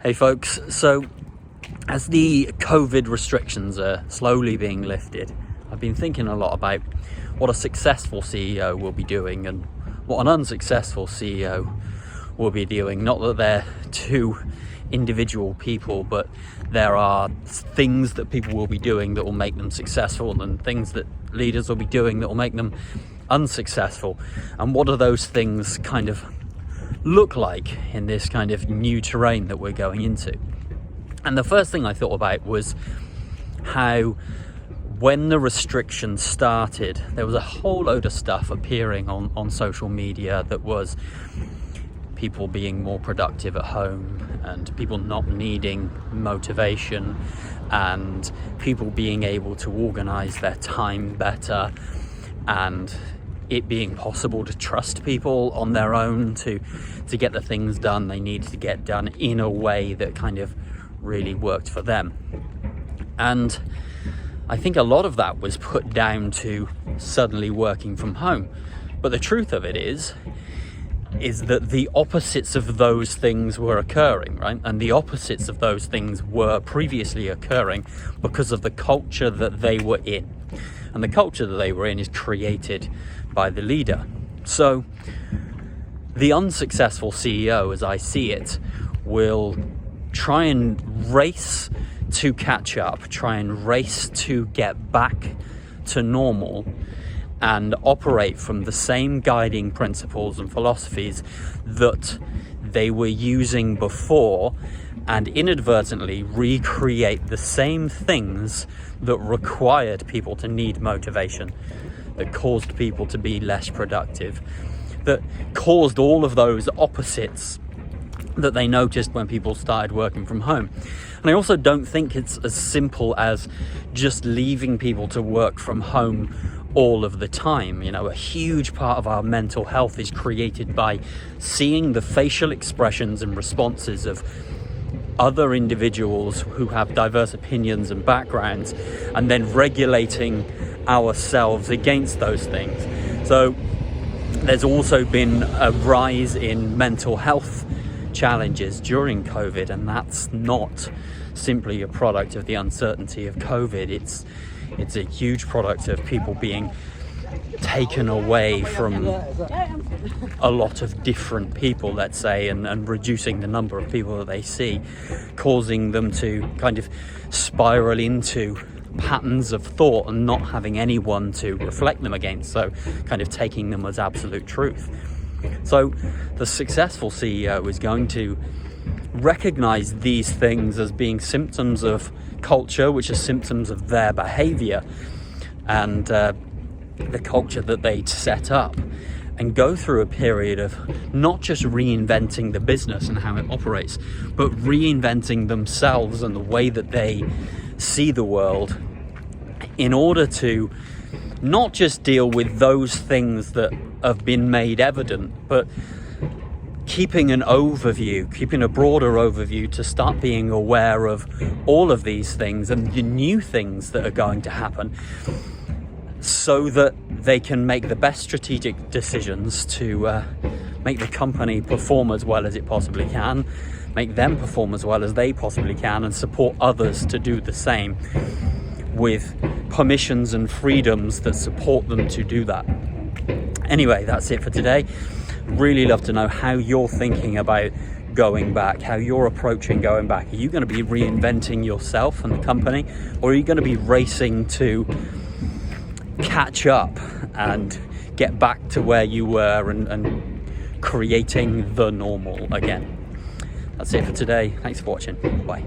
Hey folks, so as the COVID restrictions are slowly being lifted, I've been thinking a lot about what a successful CEO will be doing and what an unsuccessful CEO will be doing. Not that they're two individual people, but there are things that people will be doing that will make them successful and things that leaders will be doing that will make them unsuccessful. And what do those things kind of look like in this kind of new terrain that we're going into? And the first thing I thought about was how when the restrictions started, there was a whole load of stuff appearing on social media that was people being more productive at home and people not needing motivation and people being able to organize their time better and it being possible to trust people on their own to get the things done they need to get done in a way that kind of really worked for them. And I think a lot of that was put down to suddenly working from home. But the truth of it is that the opposites of those things were occurring, right? And the opposites of those things were previously occurring because of the culture that they were in. And the culture that they were in is created by the leader. So the unsuccessful CEO, as I see it, will try and race to catch up, try and race to get back to normal and operate from the same guiding principles and philosophies that they were using before and inadvertently recreate the same things that required people to need motivation, that caused people to be less productive, that caused all of those opposites that they noticed when people started working from home. And I also don't think it's as simple as just leaving people to work from home all of the time. You know, a huge part of our mental health is created by seeing the facial expressions and responses of other individuals who have diverse opinions and backgrounds and then regulating ourselves against those things. So there's also been a rise in mental health challenges during COVID, and that's not simply a product of the uncertainty of COVID. It's a huge product of people being taken away from a lot of different people, let's say, and reducing the number of people that they see, causing them to kind of spiral into patterns of thought and not having anyone to reflect them against, so kind of taking them as absolute truth. So the successful CEO is going to recognize these things as being symptoms of culture, which are symptoms of their behavior and the culture that they set up, and go through a period of not just reinventing the business and how it operates, but reinventing themselves and the way that they see the world in order to not just deal with those things that have been made evident, but keeping an overview, keeping a broader overview to start being aware of all of these things and the new things that are going to happen so that they can make the best strategic decisions to make the company perform as well as it possibly can, make them perform as well as they possibly can, and support others to do the same with permissions and freedoms that support them to do that. Anyway, that's it for today. Really love to know how you're thinking about going back, how you're approaching going back. Are you going to be reinventing yourself and the company, or are you going to be racing to catch up and get back to where you were and creating the normal again? That's it for today. Thanks for watching. Bye.